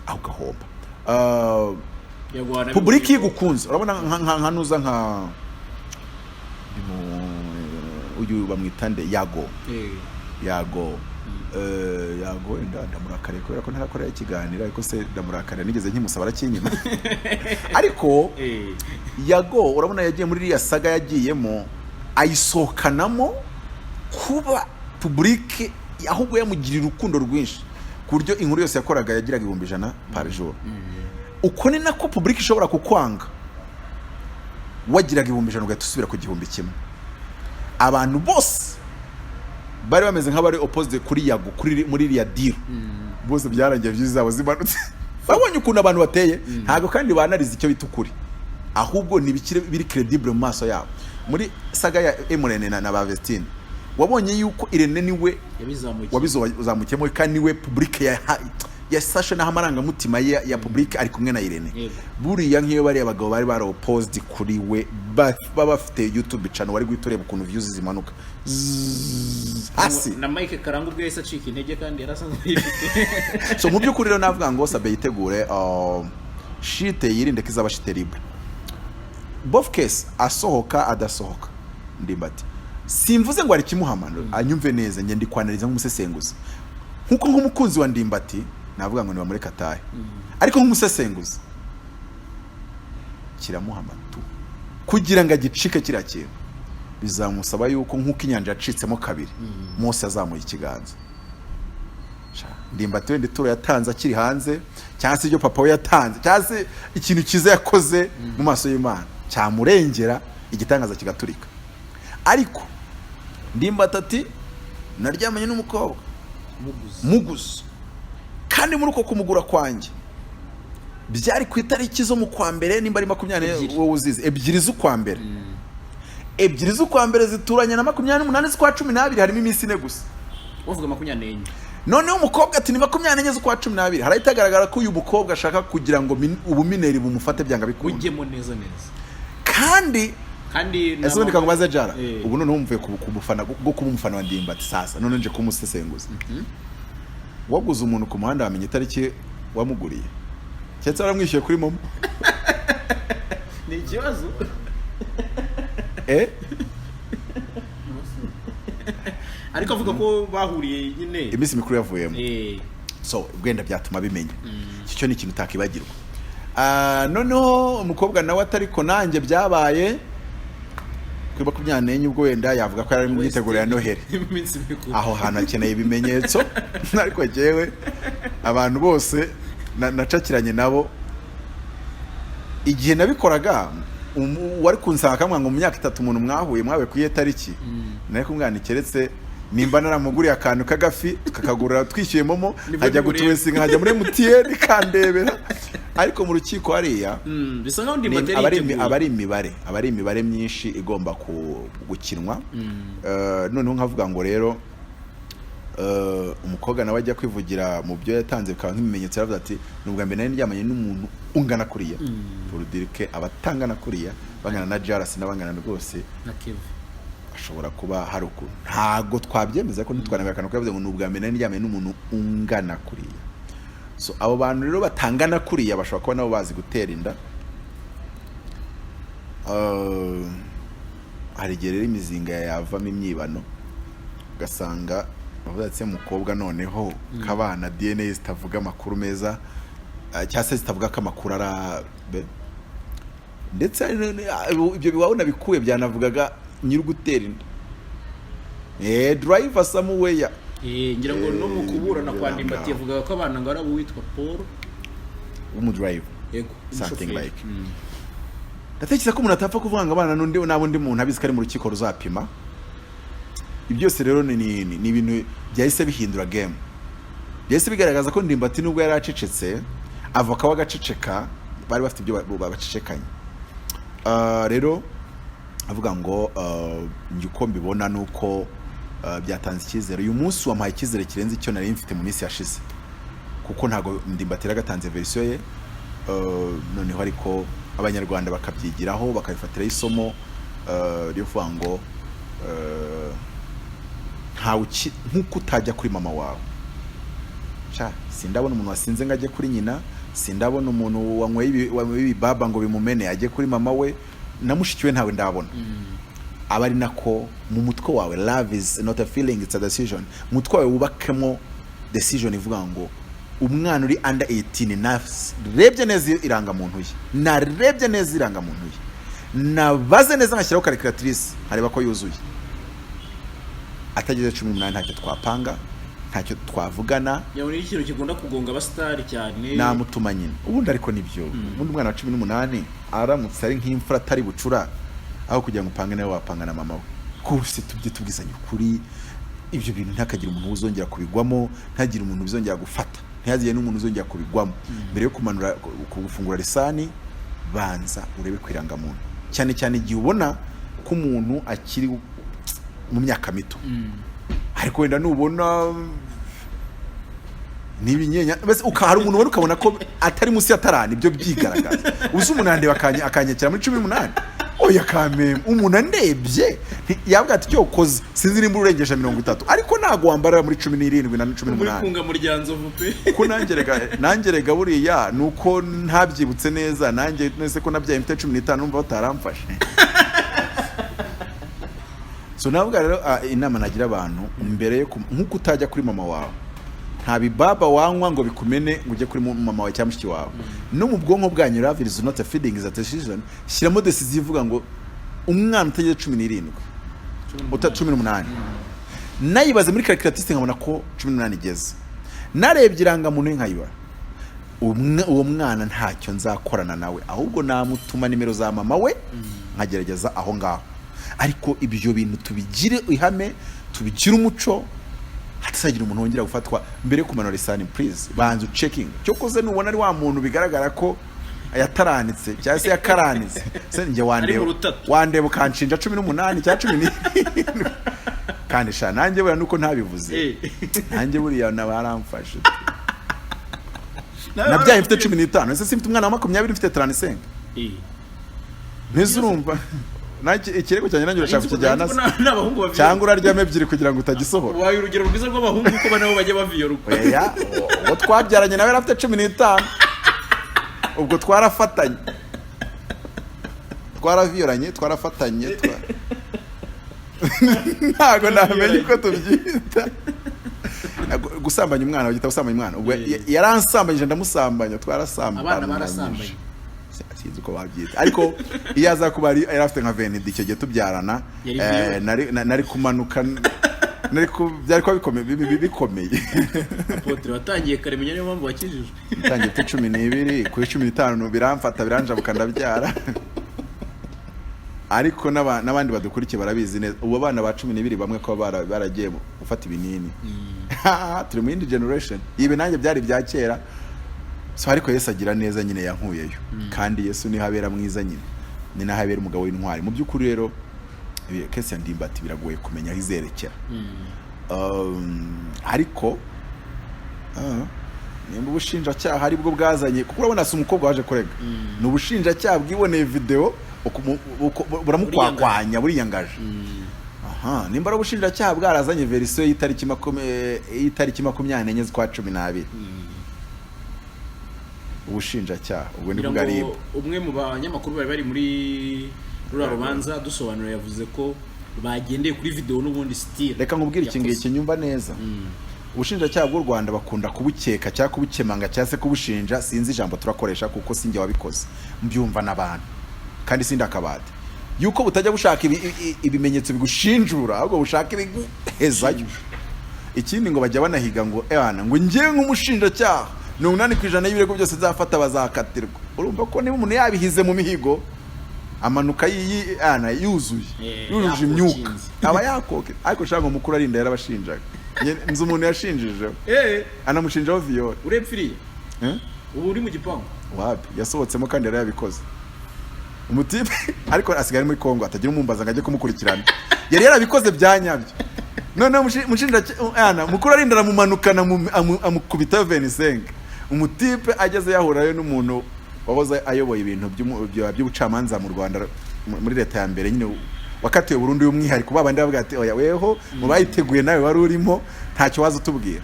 aho gahomba. Public igukunze, urabona nka nuza nka uyu bamwitande Yago Yago ndamurakare kubera ko ntarakorera ikiganiro, ariko se ndamurakare nigeze nkimusaba arakinyima. Ariko Yago urabona yagiye muri iriya saga yagiyemo ayisokanamo kuba public ahubwo yamugirira urukundo rwinshi ku buryo inkuru yose yakoraga yagiraga 100 par jour. Uko ni nako public ishobora kukwanga, wagiraga 100 ugahita usubira ku 100. Abantu bose bari bameze nk'abari opposite kuri Yago muri iriya deal, bose byarangiye byizabo zimanutse. Babonye ukuntu abantu bateye, ntago kandi banariza icyo bitukuri, ahubwo nibikire biri credible mu maso yabo. Muri saga ya IRENE na Bavestine wabonye yuko IRENE niwe wabizamukiyemo kandi niwe public ya sasha na hamaranga mutima ya public ari kumwe na IRENE. Buriya nk'iyo bari abagabo bari opposed kuri we baba bafite YouTube channel wari guitoreba ukuntu views zimanuka hasi na Mike Karanga ubwo yese acika intege kandi yarasanzwe yifite. So mu byukuri rero navuga ngo Sabe yitegure shite yirinde kizaba shite libre. Both case asohoka adasohoka Ndimbati simvuze ngo ari kimuhamano, anyumve neza nge ndi kwanariza nk'umusesenguzi nkuko nk'umukunzi wa Ndimbati navuga ngo ni bamureka tahe, ariko nk'umusesenguzi kiramuhamatu kugira ngo agicike kiriya kintu bizamusaba yuko nk'uko inyanja yacitsemo kabiri Mose azamuye ikiganza. Ndimbati wenda ituro yatanze akiri hanze, cyangwa se ibyo papa we yatanze, cyangwa se ikintu kiza yakoze mu maso y'Imana cyamurengera igitangaza kigaturika. Ariko Ndimbati ati naryamanye n'umukobwa muguzi, kandi muri uko kumugura kwanjye byari ku itariki zo mu kwa mbere, nimba ari 20 wowe uzize ebyiri z'ukwa mbere, ebyiri z'ukwa mbere zituranye na 28 z'ukwa 12, harimo iminsi ine gusa. Uvuga 24. Noneho umukobwa ati ni 24 z'ukwa 12, harahitagaragara ko uyu mukobwa ashaka kugira ngo ubumineri bumufate byanga bikunda ujyemo neza kandi ese ndika kubaza Jara ubu none umvuye kubufana bwo kuba umufana wa Ndimbati. Sasa none nje kumusesenguza waguze umuntu ku muhanda wamenye itariki wamuguriye, cyetse aramwishyuye kuri momo ni ikibazo ariko avuga ko bahuriye nyine iminsi mikuru yavuyemo. So ubwenda byatuma bimenya cyo ni ikintu utakibagirwa. Noneho umukobwa nawe atariko nanjye byabaye kuri 24 ubwo wenda yavuga ko yari mu myiteguro ya Noheli aho hantu akeneye ibimenyetso. Ariko jewe abantu bose nacakiranye nabo igihe nabikoraga, wari kunsaka kamwe ngo mu myaka 3 umuntu mwahuye mwabe kuye tariki nari kumwana keretse nimba naramuguriye akantu kagafi kakagurira twishyuye momo ajya gutuwesinga hajya muri MTN kandebera. Ariko mu rukiko hariya bisa nkaho Ndimbati abari imibare myinshi igomba gukinwa. Noneho nkavuga ngo rero umukobwa nawe ajya kwivugira mu byo yatanze bikaba nk'ibimenyetso yaravuze ati nubwa mbere nari ndyamanye n'umuntu ungana kuriya. Urudirike abatangana kuriya bangana na JALAS n'abangana rwose na Kevin ashobora kuba hari ukuntu ntago twabyemeza ko ntitwanabikana ko yavuze ngo nubwa mbere nari ndyamanye n'umuntu ungana kuriya. So abo bantu rero batangana kuriya bashobora kuba nabo bazi gutera inda. Hari igihe rero imizinga yavamo imyibano ugasanga bavuze mukobwa noneho kabana DNA zitavuga amakuru meza, cyangwa se zitavuga ko amakuru arabe, ndetse ibyo biwabona bikuye byanavugaga nyiri gutera inda driver somewhere. Ngira ngo no mu kuburana kwa Ndimbati yavugaga ko abana ngo arabo witwa Paul umudrive yego something like natekereza ko umuntu atapfa kuvuga ngo abana n'undi n'abundi muntu abizi ko ari mu rukiko ruzapima. Ibyo byose rero ni ibintu byahise bihindura game. Byahise bigaragaza ko Ndimbati nubwo yari acecetse, avoka wagaceceka bari bafite ibyo babacecekanye. Rero avuga ngo njye uko mbibona nuko byatanze icyizere. Uyu munsi wampaye icyizere kirenze icyo nari mfite mu minsi yashize, kuko ntago Ndimbati yagatanze version ye. Noneho ariko abanyarwanda bakabyigiraho bakabifatira isomo ryo kuvuga ngo nkuko utajya kuri mama wawe. Sindabona umuntu wasinze ngo ajye kuri nyina, sindabona umuntu wanyweye ibibaba ngo bimumene ajye kuri mama we, na mushiki we ntawe ndabona. Aba ari nako mu mutwe wawe, love is not a feeling, it's a decision. Mutwe wawe wubakemo decision ivuga ngo umwana uri under 18 narebye neza irangamuntu ye, narebye neza irangamuntu ye, nabaze neza nkashyiraho calculatrice hareba ko yuzuye, atageze 18 ntacyo twapanga, ntacyo twavugana. Yabona ikintu kigunda kugonga abastari cyane, namutuma nyine. Ubundi ariko nibyo, ubundi umwana wa 18 aramutse ari nk'imfura atari bucura, aho kugira ngo upange nawe wapanga na mama we. Kurse tubwizanye ukuri, ibyo bintu ntakagira umuntu uzongera kubigwamo, ntagira umuntu uzongera gufata, ntiyaziye n'umuntu uzongera kubigwamo. Mbere yo kumanura kugufungura lisani, banza urebe kwiranga muntu, cyane cyane igihe ubona ko umuntu akiri mu myaka mito. Ariko wenda nubona nibinyenya bese ukahara umuntu wari ukabona ko atari musi ya tarani, ibyo byigaragaza. Uzi umuntu andeba akanyekera muri 18, oya kame umuntu andebye yavuga ati cyo koze sinzi nimba urengeje 30, ariko nago wambarira muri 17 na 18 muri kunga muryanzo vupe ko nangerega buriya nuko ntabyibutse neza, nanjye nese ko nabyaye mfite 15 numva bataramfashe. So navuga rero inama nagira abantu mbere yo nkuko utajya kuri mama wawe, nta bibaba wanywa ngo bikumene ngo ujye kuri mama wawe cyangwa mushiki wawe. No mu bwonko bwanyu, love is not a feeling, is a decision. Shyiramo decision ivuga ngo umwana utageze 17 18 nayibaze muri calculatrice nkabona ko 18 igeze, narebye irangamuntu nkayibara, uwo mwana ntacyo nzakorana nawe, ahubwo namutuma nimero za mama we nkagerageza aho ngaho. Ariko ibyo bintu tubigire ihame, tubigire umuco, hatazagira umuntu wongera gufatwa mbere yo kumanura lisani. Please banza checking cyo koze nubona ari wa muntu bigaragara ko yataranitse cyangwa se yakaranitse, se nje wandeba ukanshinja 18 cyangwa 17 kandi sha nanjye buriya nuko ntabivuze, nanjye buriya nabaramfashe nabyaye mfite 15, ese simfite umwana wa 20 mfite 35. Ntizurumva naki ikirego cyane nanjye urashaka kujyana cyangwa uraryame ebyiri kugira ngo utagisohora. Wayo urugero rwiza rw'abahungu ko banabo bajye baviyoruka. Oya, uwo twabyaranye nawe afite 15, ubwo twarafatanye, twaraviyoranye, twarafatanye, ntago namenye ko tubyita gusambanya umwana, bagita gusambanya umwana. Ubwo yaransambanyije ndamusambanya, twarasambanye, abana barasambanye, sinzi ko babyita. Ariko iyo aza kuba ari afite nka venidi icyo gihe tubyarana, nari kumanuka, byari ko bikomeye. Apotre watangiye karemenya niyo mpamvu wakijijwe. Tangiye 12 kuri 15 biramfata biranjabuka ndabyara. Ariko n'abandi badukurikiye barabizi neza, ubu bana ba 12 bamwe ko baragiye gufata ibinini. Turi mu yindi generation, ibi nanjye byari bya kera. So ariko Yesu agira neza nyine yankuyeyo, kandi Yesu ni habera mwiza nyine, ni na habera umugabo w'intwari. Mu by'ukuri rero kese ya Ndimbati biragoye kumenya aho izerekera. Ariko nimba ubushinjacyaha ari bwo bwazanye, kuko urabona si umukobwa waje kurega, ni ubushinjacyaha bwiboneye video buramukwakwanya buriyangaje. Nimba ari ubushinjacyaha bwarazanye verisiyo y'itariki 24 z'ukwa 12. Ubushinjacyaha ubwo ni bwari umwe mu banyamakuru bari muri rura rubanza dusobanura, yavuze ko bagendeye kuri video n'ubundi style. Reka nkubwire iki nyumva neza. Ubushinjacyaha bw'u Rwanda bakunda kubukeka cyangwa kubukemanga cyangwa se kubushinja, sinzi ijambo turakoresha kuko sinjye wabikoze, mbyumva n'abantu kandi sindakabate yuko butajya gushaka ibimenyetso bigushinjura, ahubwo bushaka ibiguhezayo. Ikindi ngo bajya banahiga ngo ngo ngiye nk'umushinjacyaha 80% y'ibirego byose zafata bazakatirwa. Urumva ko niba umuntu yabihize mu mihigo amanuka yujuje imyuka aba yakoke ariko shaka umukuru arinda yarabashinjaga nzi umuntu yashinjije anamushinjaho viole urepfiriye ubu uri mu gipangu wapi yasohotsemo kandi yarabikoze umutipe ariko asigaye muri Kongo atagira umumbaza ngaje kumukurikirana yari yarabikoze byanyabyo none mushinja mukuru arinda aramumanukana amukubita 25 umutipe ageze yahurayo n'umuntu waboze ayoboye ibintu by'ubucamanza mu Rwanda muri leta ya mbere nyine wakatiwe burundu y'umwihariko babandi bavuga ati oya weho mubayiteguye nawe wari urimo ntacyo wazo tubwira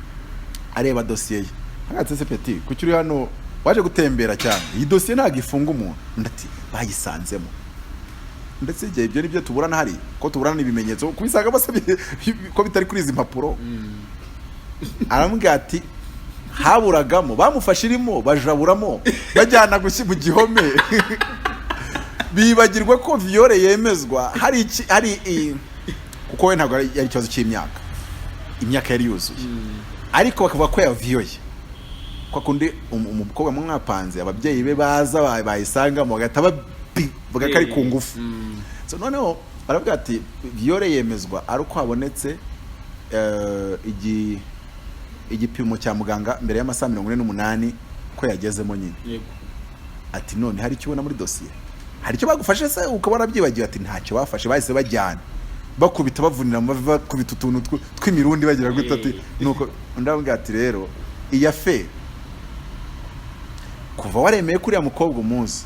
areba dossier ye agatse se petit kucyuri hano waje gutembera cyane iyi dossier ntago ifunga umuntu ndati bayisanzemo ndetse igihe ibyo nibyo tuburana hari ko tuburana ibimenyetso kubisanga bose ko bitari kuri izi mpapuro arambwira ati haburagamo bamufashirimo bajaburamo bajyana gushyi mu gihome bibagirwa ko viole yemezwa hari kuko we ntabwo yari ikibazo cy'imyaka yari yuzuye ariko bakavuga ko yaviyoye kwa kundi umukobwa mwapanze ababyeyi be baza bayisangamo bagahita bavuga ko ari ku ngufu so noneho baravuga ati viole yemezwa ari uko habonetse igipimo cya muganga mbere y'amasaha 48 ko yagezemo nyine ati none hari icyo ubona muri dossier hari icyo bagufashe se ukabona byibagiwe ati ntacyo bafashe bahise bajyana bakubita bavunira bakubita utuntu tw'imirundi bagira gute ati nuko ndavuga ati rero iya fe kuva waremeye kuri ya mukobwa umunsi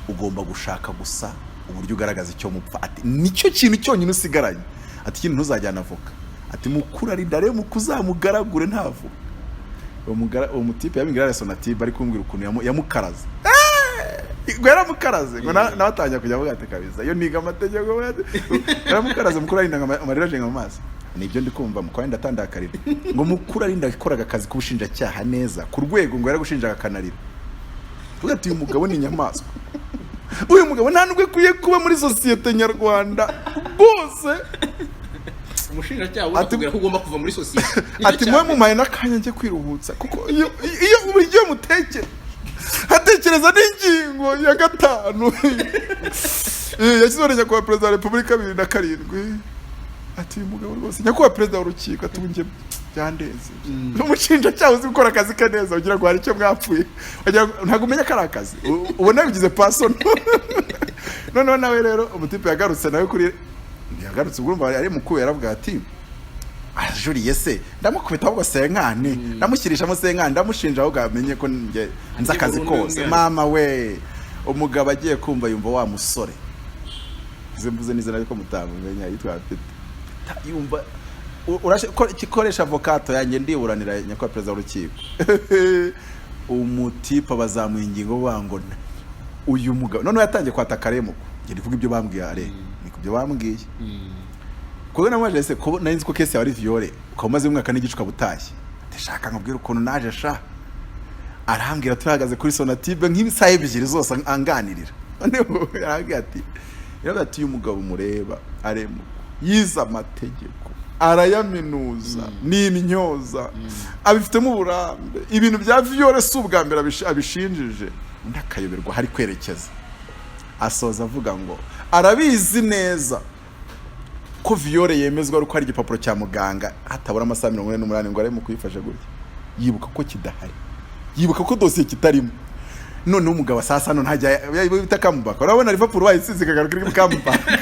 ugomba gushaka gusa uburyo ugaragaza icyo mupfa ati nicyo kintu cyonyine usigaranye ati kintu ntuzajyana avoka ati mukuru ari ndare mukuzamugaragure ntavu uwo mutipe yabingira Sonatube ari kumbwira ukuntu yamukaraze gwera mukaraze ngo nabatanya kujya avuga ati kabisa yo niga amategeko yaramukaraze mukuru ari ndanga amarira jenga mu mazi nibyo ndi kumva mukwa ndatandakarira ngo mukuru ari ndakora akazi kubushinja cyaha neza ku rwego ngo yaragushinja akanarira tuvuga ati uyu mugabo ni inyamaswa uyu mugabo nta nubwo kuye kuba muri societe nyarwanda bose umushinja cyawo atubwira ko ugomba kuva muri societe ati mwe mu mayina kanya nje kwiruhutsa kuko iyo uburyo mutekere hatekereza n'ingingo ya 5 yashizwe nyakubahwa perezida wa repubulika 2007 ati uyu mugabo rwose nyakubahwa perezida w'urukiko atunge byandeze n'umushinja cyawo uzi gukora akazi ka neza ugira ngo hari icyo mwapfuye ntago umenya ko ari akazi ubona bigize person none nawe rero umutipe yagarutse nawe kuri yagarutse urumva ari mukuru yaravuga ati ajuriye se ndamukubita ahubwo senkane ndamushyirishamo senkane ndamushinja ahubwo amenye ko nje nzakazi kose mama we umugabo agiye kumva yumva wa musore zembuze nizera ariko mutamenya yitwa Peter yumva urashikoresha avocato yanjye ndiburanira nyakwa perezida w'urukiko umutipa bazamuye ingingo bango uyu mugabo none yatangiye kwataka remo ngiye kuvuga ibyo bambwiye are nikubyo bambwiye kuko namaje se ko narinzi ko case ya viole ukamaze umwaka n'igicuka butashye ndashaka nkubwira ukuntu naje sha arambwira tuhagaze kuri Sonatube nk'ibisaha ebyiri zose anganirira none yarambwira ati uyu mugabo mureba aremo yiza amategeko arayaminuza n'imyoza abifitemo uburambe ibintu bya viole subwa mbere abishinjije ndakayoberwa hari kwerekeza asoza avuga ngo arabizi neza ko viole yemezwa uko ari igipapuro cya muganga hatabura amasaha 48 ngo arimo kuyifasha gutya yibuka ko kidahari yibuka ko dossier kitarimo none umugabo sasa none hajya bita kamubaka urabona Liverpool wayisize kagaruka kuri kamubaka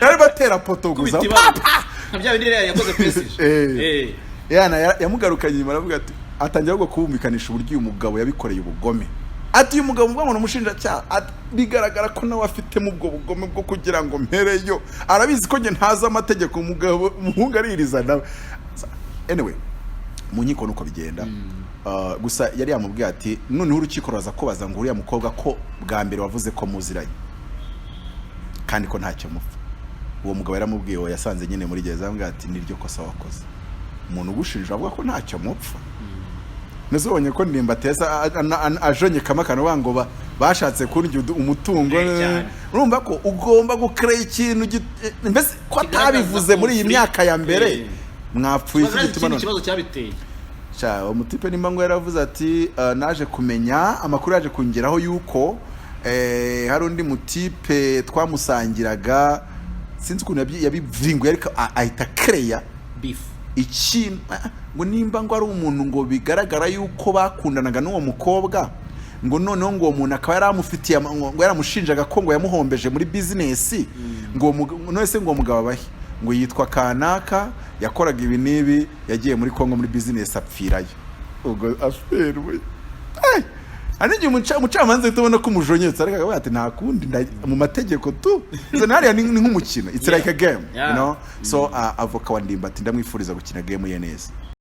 yari batera poto guza nabya bindi rero yakoze prestige yana yamugarukanye nyuma aravuga ati atangira go kubumvikanisha uburyo uyu mugabo yabikoreye ubugome ati uyu mugabo mvuga ngo umushinja cya bigaragara ko nawe afite mu bwo bugome bwo kugira ngo mpereyo arabizi ko nge ntaza amategeko umugabo umuhungu aririza nawe anyway mu nkiko nuko bigenda gusa yari yamubwiye ati noneho urukiko raza kubaza ngo uriya mukobwa ko bwa mbere wavuze ko muziranye kandi ko ntacyo mupfa uwo mugabo yaramubwiye we yasanze nyine muri gereza amubwiye ati niryo kosa wakoze umuntu ugushinja avuga ko ntacyo mupfa nazobonye ko Ndimbati ajonye kamakano bango bashatse kurya umutungo urumva ko ugomba gukreye ikintu mbese ko atabivuze muri iyi myaka ya mbere mwapfuye igituma none ikibazo cyabiteye cha umutipe nimba ngo yaravuze ati naje kumenya amakuru yaje kungeraho yuko hari undi mutipe twamusangiraga sinzi ukuntu yabivinguye ariko ahita kreya beef ikintu ngo nimba ngo ari umuntu ngo bigaragara yuko bakundanaga n'uwo mukobwa ngo noneho ngo uwo muntu akaba yaramufitiye ngo yaramushinjaga ko ngo yamuhombeje muri business ngo none se ngo umugabo abahe ngo yitwa kanaka yakoraga ibi nibi yagiye muri Kongo muri business apfirayo ubwo aferwe anije umucamanza tubona ko umujonyetse ariko ati nta kundi mu mategeko tu izo ntari ni nk'umukino it's like a game you know so avoka wa Ndimbati ndamwifuriza gukina game ye neza.